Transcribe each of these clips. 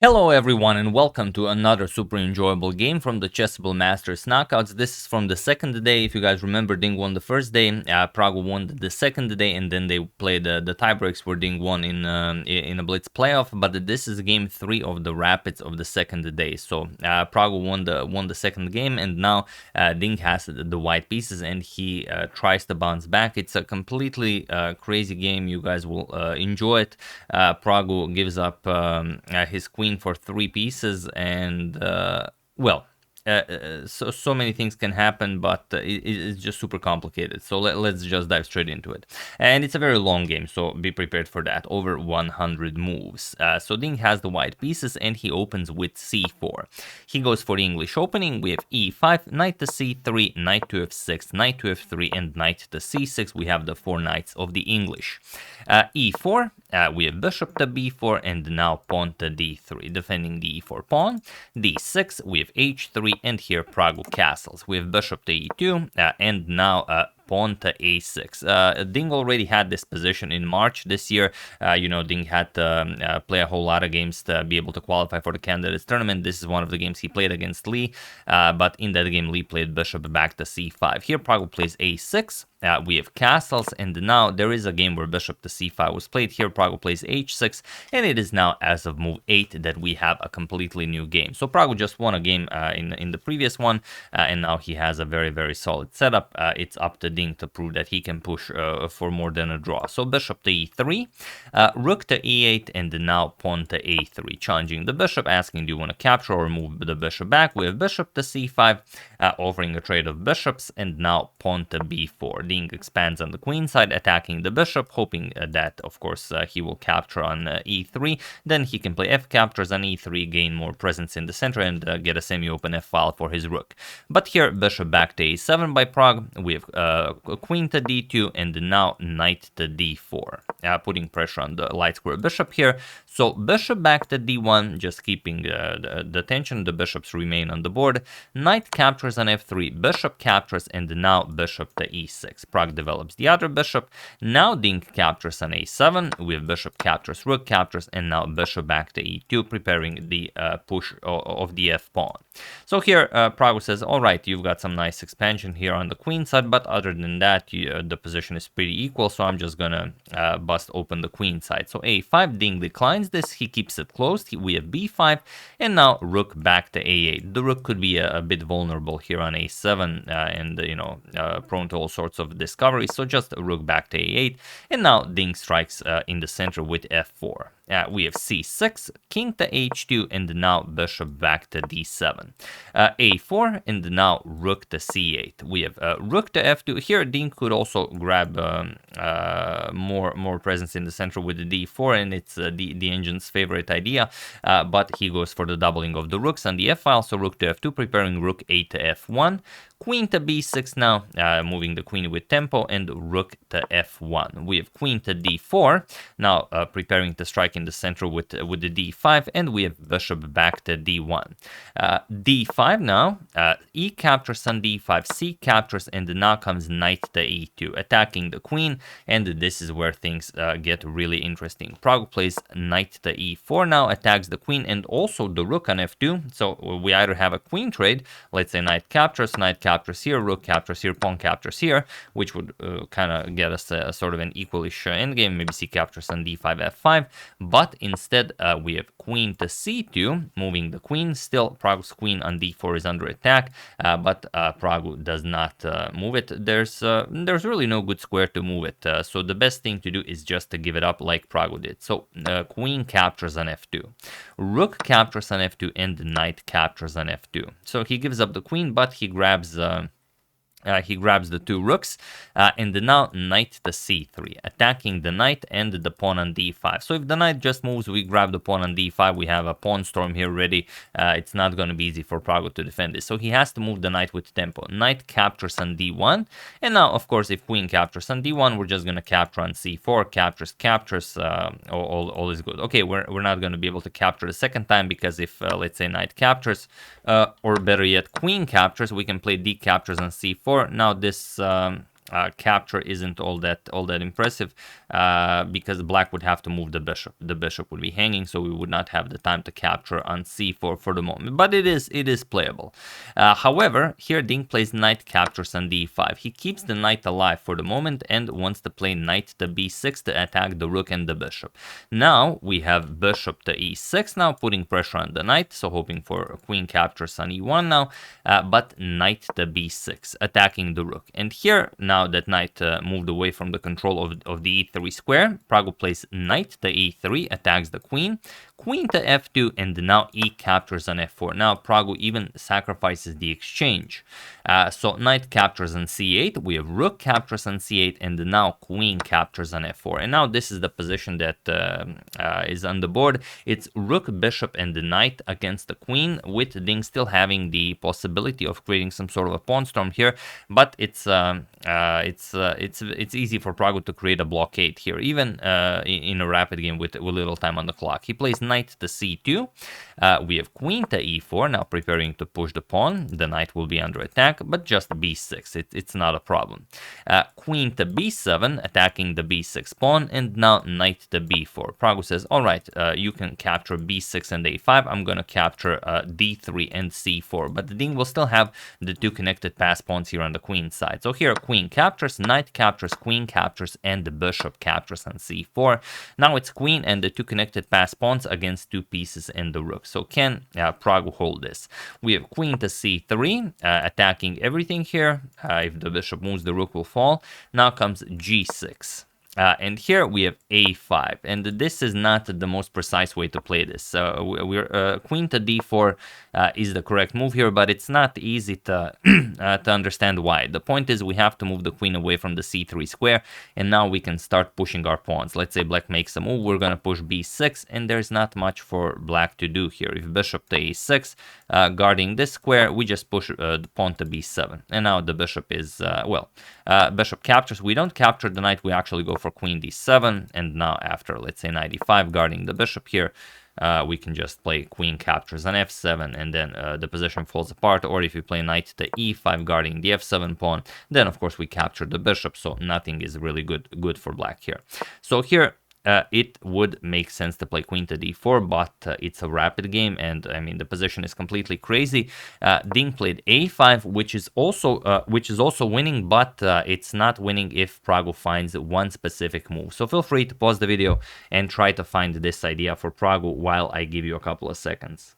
Hello everyone and welcome to another super enjoyable game from the Chessable Masters Knockouts. This is from the second day. If you guys remember, Ding won the first day, Prague won the second day, and then they played the tiebreaks where Ding won in a Blitz playoff. But this is game 3 of the Rapids of the second day. So Prague won the second game, and now Ding has the white pieces, and he tries to bounce back. It's a completely crazy game. You guys will enjoy it. Prague gives up his queen for 3 pieces, and well, so many things can happen, but it's just super complicated. So let's just dive straight into it. And it's a very long game, so be prepared for that. Over 100 moves. So Ding has the white pieces, and he opens with c4. He goes for the English opening. We have e5, knight to c3, knight to f6, knight to f3, and knight to c6. We have the 4 knights of the English. e4, we have bishop to b4, and now pawn to d3, defending the e4 pawn. d6, we have h3, and here Prague castles. We have bishop to e2, and now pawn to a6. Ding already had this position in March this year. Ding had to play a whole lot of games to be able to qualify for the candidates tournament. This is one of the games he played against Lee, but in that game Lee played bishop back to c5. Here Prague plays a6. We have castles, and now there is a game where bishop to c5 was played. Here Prague plays h6, and it is now as of move 8 that we have a completely new game. So Prague just won a game in the previous one, and now he has a very, very solid setup. It's up to Ding to prove that he can push for more than a draw. So bishop to e3, rook to e8, and now pawn to a3, challenging the bishop, asking do you want to capture or move the bishop back. We have bishop to c5, offering a trade of bishops, and now pawn to b4. Ding expands on the queen side, attacking the bishop, hoping that, of course, he will capture on e3. Then he can play f captures on e3, gain more presence in the center, and get a semi-open f file for his rook. But here, bishop back to a7 by Prague. We have queen to d2, and now knight to d4, putting pressure on the light square bishop here. So bishop back to d1, just keeping the tension. The bishops remain on the board. Knight captures on f3, bishop captures, and now bishop to e6. Prague develops the other bishop. Now Ding captures on a7. We have bishop captures, rook captures, and now bishop back to e2, preparing the push of the f pawn. So here Prague says, all right, you've got some nice expansion here on the queen side, but other than that, the position is pretty equal, so I'm just gonna bust open the queen side. So a5, Ding declines this, he keeps it closed. We have b5, and now rook back to a8. The rook could be a bit vulnerable here on a7, and prone to all sorts of discoveries, so just rook back to a8, and now Ding strikes in the center with f4. We have c6, king to h2, and now bishop back to d7. a4, and now rook to c8. We have rook to f2. Here Ding could also grab more presence in the center with the d4, and it's the engine's favorite idea, but he goes for the doubling of the rooks on the f file, so rook to f2, preparing rook a to f1. Queen to b6 now, moving the queen with tempo, and rook to f1. We have queen to d4, now preparing to strike in the center with the d5, and we have bishop back to d1. d5 now, e captures on d5, c captures, and now comes knight to e2, attacking the queen, and this is where things get really interesting. Prague plays knight to e4 now, attacks the queen, and also the rook on f2, so we either have a queen trade, let's say knight captures here, rook captures here, pawn captures here, which would kind of get us a sort of an equalish endgame, maybe c captures on d5, f5, but instead we have queen to c2, moving the queen. Still, Prague's queen on d4 is under attack, but Prague does not move it. There's really no good square to move it, so the best thing to do is just to give it up like Prague did. So queen captures on f2, rook captures on f2, and knight captures on f2. So he gives up the queen, but he grabs the 2 rooks, and now knight to c3, attacking the knight and the pawn on d5. So if the knight just moves, we grab the pawn on d5. We have a pawn storm here ready. It's not going to be easy for Prague to defend this. So he has to move the knight with tempo. Knight captures on d1. And now, of course, if queen captures on d1, we're just going to capture on c4. Captures, all is good. Okay, we're not going to be able to capture the second time, because if, let's say, knight captures, or better yet, queen captures, we can play d captures on c4. Now this capture isn't all that impressive, because black would have to move the bishop. The bishop would be hanging, so we would not have the time to capture on c4 for the moment. But it is playable. However, here Ding plays knight captures on d5. He keeps the knight alive for the moment and wants to play knight to b6 to attack the rook and the bishop. Now we have bishop to e6 now, putting pressure on the knight, so hoping for queen captures on e1 now, but knight to b6, attacking the rook. And here, now that knight moved away from the control of the e3 square, Pragu plays knight to e3, attacks the queen, queen to f2, and now e captures on f4. Now Pragu even sacrifices the exchange. So knight captures on c8, we have rook captures on c8, and now queen captures on f4. And now this is the position that is on the board. It's rook, bishop, and the knight against the queen, with Ding still having the possibility of creating some sort of a pawn storm here. But it's easy for Pragu to create a blockade here, even in a rapid game with little time on the clock. He plays knight to c2. We have queen to e4, now preparing to push the pawn. The knight will be under attack, but just b6. It's not a problem. Queen to b7, attacking the b6 pawn, and now knight to b4. Pragu says, all right, you can capture b6 and a5. I'm going to capture d3 and c4, but the Ding will still have the two connected pass pawns here on the queen side. So here, queen captures, knight captures, queen captures, and the bishop captures on c4. Now it's queen and the two connected pass pawns against two pieces and the rook. So can Pragu hold this? We have queen to c3, attacking everything here. If the bishop moves, the rook will fall. Now comes g6. And here we have a5, and this is not the most precise way to play this. Queen to d4 is the correct move here, but it's not easy to to understand why. The point is we have to move the queen away from the c3 square, and now we can start pushing our pawns. Let's say black makes a move, we're going to push b6, and there's not much for black to do here. If bishop to a6, guarding this square, we just push the pawn to b7, and now the bishop is, bishop captures. We don't capture the knight, we actually go for queen d7, and now after, let's say, knight e5, guarding the bishop here, we can just play queen captures on f7, and then the position falls apart. Or if you play knight to e5, guarding the f7 pawn, then of course we capture the bishop, so nothing is really good for black here. So here it would make sense to play queen to d4, but it's a rapid game, and I mean the position is completely crazy. Ding played a5, which is also winning, but it's not winning if Pragu finds one specific move. So feel free to pause the video and try to find this idea for Pragu while I give you a couple of seconds.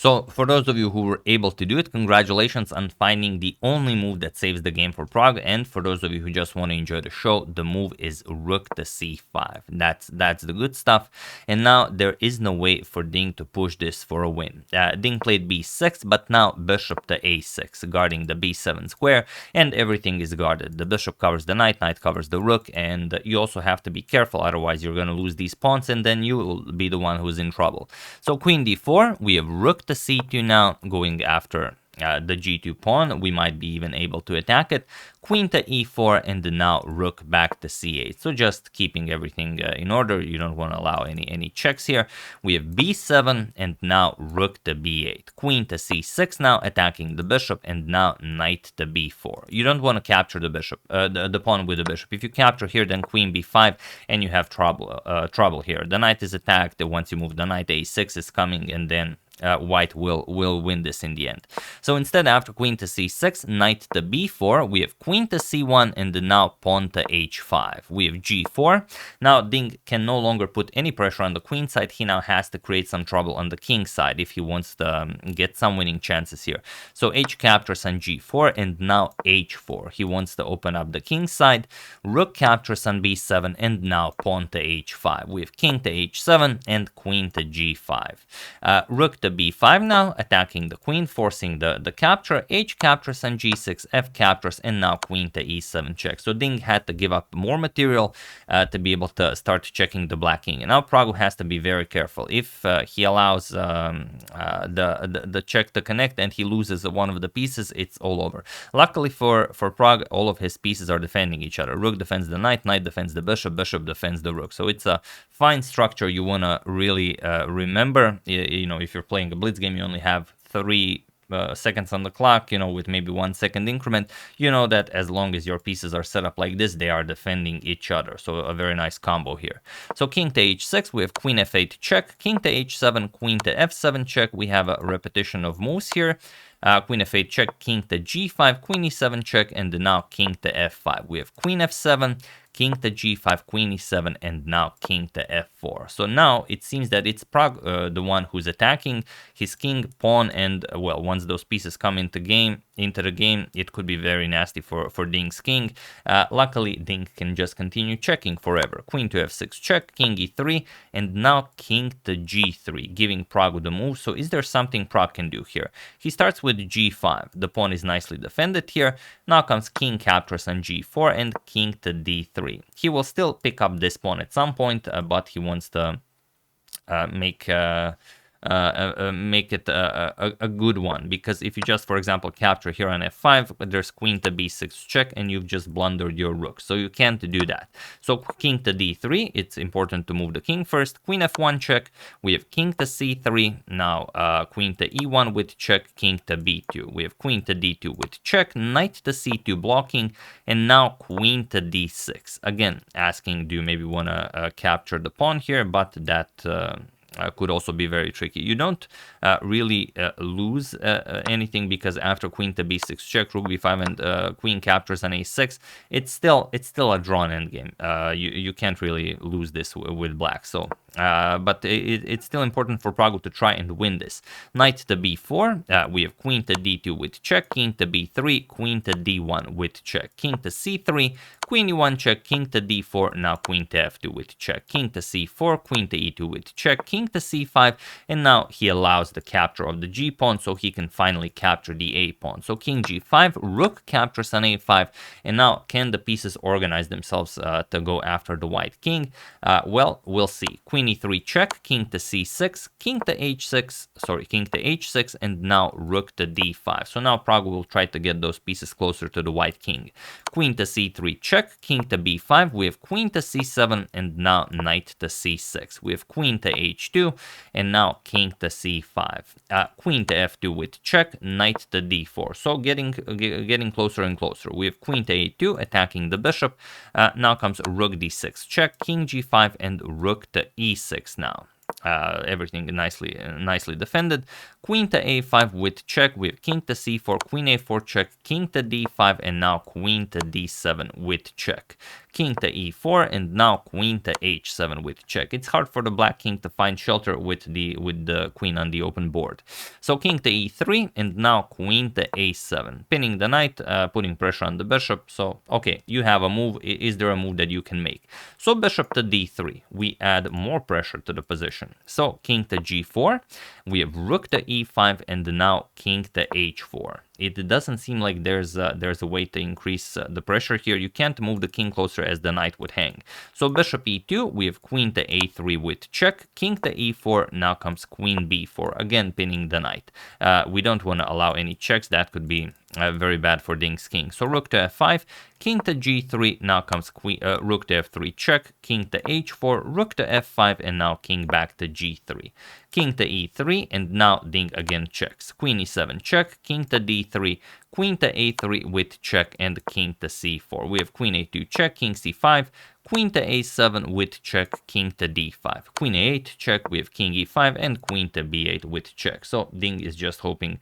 So for those of you who were able to do it, congratulations on finding the only move that saves the game for Prague. And for those of you who just want to enjoy the show, the move is rook to c5. That's the good stuff. And now there is no way for Ding to push this for a win. Ding played b6, but now bishop to a6, guarding the b7 square, and everything is guarded. The bishop covers the knight, knight covers the rook, and you also have to be careful, otherwise you're going to lose these pawns, and then you will be the one who's in trouble. So queen d4, we have rook to c2 now, going after the g2 pawn. We might be even able to attack it. Queen to e4, and now rook back to c8. So just keeping everything in order. You don't want to allow any checks here. We have b7, and now rook to b8. Queen to c6 now, attacking the bishop, and now knight to b4. You don't want to capture the bishop, the pawn with the bishop. If you capture here, then queen b5, and you have trouble here. The knight is attacked. Once you move the knight, a6 is coming, and then white will win this in the end. So instead, after queen to c6, knight to b4, we have queen to c1, and now pawn to h5. We have g4. Now Ding can no longer put any pressure on the queen side. He now has to create some trouble on the king side if he wants to get some winning chances here. So h captures on g4, and now h4. He wants to open up the king side. Rook captures on b7, and now pawn to h5. We have king to h7 and queen to g5. Rook to to b5 now, attacking the queen, forcing the capture. H captures on g6, f captures, and now queen to e7 check. So Ding had to give up more material to be able to start checking the black king. And now Pragg has to be very careful. If he allows the check to connect and he loses one of the pieces, it's all over. Luckily for Pragg, all of his pieces are defending each other. Rook defends the knight, knight defends the bishop, bishop defends the rook. So it's a fine structure you want to really remember. You know, if you're playing a blitz game, you only have 3 seconds on the clock, you know, with maybe 1 second increment. You know that as long as your pieces are set up like this, they are defending each other. So a very nice combo here. So king to h6, we have queen f8 check, king to h7, queen to f7 check. We have a repetition of moves here. Queen f8 check, king to g5, queen e7 check, and now king to f5. We have queen f7, king to g5, queen e7, and now king to f4. So now it seems that it's Pragg, the one who's attacking his king, pawn, and well, once those pieces come into the game, it could be very nasty for Ding's king. Luckily, Ding can just continue checking forever. Queen to f6 check, king e3, and now king to g3, giving Pragg the move. So is there something Pragg can do here? He starts with g5. The pawn is nicely defended here. Now comes king captures on g4 and king to d3. He will still pick up this pawn at some point, but he wants to make it a good one, because if you just, for example, capture here on f5, there's queen to b6 check and you've just blundered your rook, so you can't do that. So king to d3, it's important to move the king first. Queen f1 check, we have king to c3, now queen to e1 with check, king to b2, we have queen to d2 with check, knight to c2 blocking, and now queen to d6, again asking, do you maybe want to capture the pawn here, but that could also be very tricky. You don't really lose anything, because after queen to b6 check, rook b5, and queen captures on a6, it's still a drawn endgame. You can't really lose this with black. So, but it's still important for Pragg to try and win this. Knight to b4, we have queen to d2 with check, king to b3, queen to d1 with check, king to c3, queen e1 check, king to d4, now queen to f2 with check, king to c4, queen to e2 with check, king to c5, and now he allows the capture of the g pawn, so he can finally capture the a pawn. So king g5, rook captures on a5, and now can the pieces organize themselves to go after the white king? Well, we'll see. Queen e3 check, king to c6, king to h6, and now rook to d5. So now Pragg will try to get those pieces closer to the white king. Queen to c3 check, king to b5, we have queen to c7, and now knight to c6. We have queen to h2, and now king to c5. Queen to f2 with check, knight to d4. So getting closer and closer. We have queen to a2, attacking the bishop. Now comes rook d6 check, king g5, and rook to e6 now. Everything nicely defended. Queen to a5 with check, we have king to c4, queen a4 check, king to d5, and now queen to d7 with check. King to e4, and now queen to h7 with check. It's hard for the black king to find shelter with the queen on the open board. So king to e3, and now queen to a7, pinning the knight, putting pressure on the bishop. So okay, you have a move. Is there a move that you can make? So bishop to d3, we add more pressure to the position. So king to g4, we have rook to e5, and now king to h4. It doesn't seem like there's a way to increase the pressure here. You can't move the king closer as the knight would hang. So bishop e2, we have queen to a3 with check, king to e4, now comes queen b4, again pinning the knight. We don't want to allow any checks. That could be very bad for Ding's king. So rook to f5, king to g3, now comes rook to f3 check, king to h4, rook to f5, and now king back to g3. King to e3, and now Ding again checks. Queen e7 check, king to d3, queen to a3 with check, and king to c4. We have queen a2 check, king c5, queen to a7 with check, king to d5. Queen a8 check, we have king e5, and queen to b8 with check. So Ding is just hoping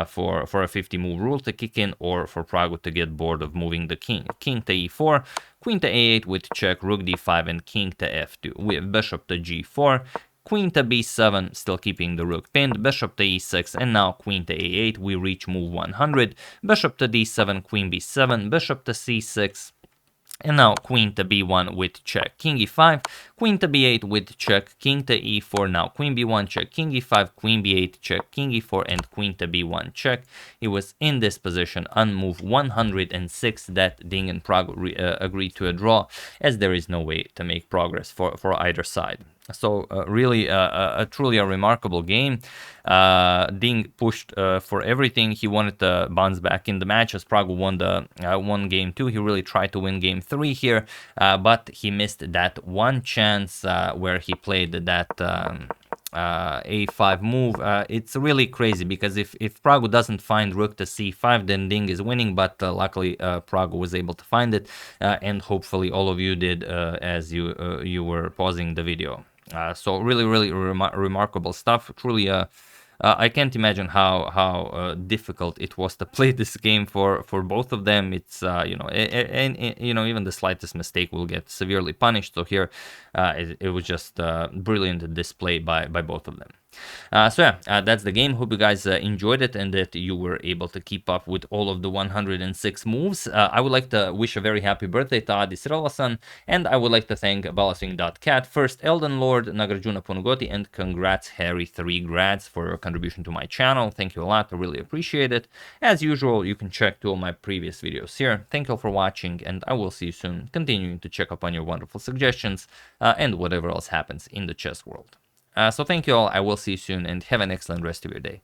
for a 50 move rule to kick in, or for Pragg to get bored of moving the king. King to e4, queen to a8 with check, rook d5, and king to f2. We have bishop to g4, queen to b7, still keeping the rook pinned, bishop to e6, and now queen to a8, we reach move 100, bishop to d7, queen b7, bishop to c6, And now queen to b1 with check, king e5, queen to b8 with check, king to e4, now queen b1 check, king e5, queen b8 check, king e4, and queen to b1 check. He was in this position on move 106 that Ding and Pragg agreed to a draw, as there is no way to make progress for either side. So really truly a remarkable game. Ding pushed for everything. He wanted to bounce back in the match as Pragg won game 2. He really tried to win game 3 here, but he missed that one chance where he played that a5 move. It's really crazy because if Pragg doesn't find rook to c5, then Ding is winning, but luckily Pragg was able to find it, and hopefully all of you did as you were pausing the video. So really remarkable stuff. Truly I can't imagine how difficult it was to play this game for both of them. It's you know, and you know, even the slightest mistake will get severely punished. So here it was just brilliant display by both of them. So yeah, that's the game. Hope you guys enjoyed it and that you were able to keep up with all of the 106 moves. I would like to wish a very happy birthday to Adi Siralasan, and I would like to thank Balaswing.cat, first Elden Lord, Nagarjuna Ponugoti, and congrats Harry 3 Grads for your contribution to my channel. Thank you a lot, I really appreciate it. As usual, you can check 2 of my previous videos here. Thank you all for watching, and I will see you soon, continuing to check up on your wonderful suggestions and whatever else happens in the chess world. So thank you all, I will see you soon, and have an excellent rest of your day.